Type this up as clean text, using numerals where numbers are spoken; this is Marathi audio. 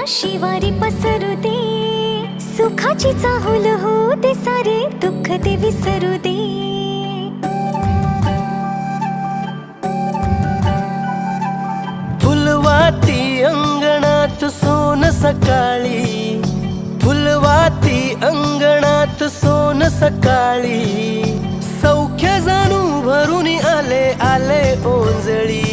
शिवारी पसरू दे, सुखाची चाहुल हो दे, सारे दुःख ते विसरू दे. फुलवाती अंगणात सोन सकाळी, फुलवाती अंगणात सोन सकाळी, सौख्य जाणू भरून आले आले ओंजळी.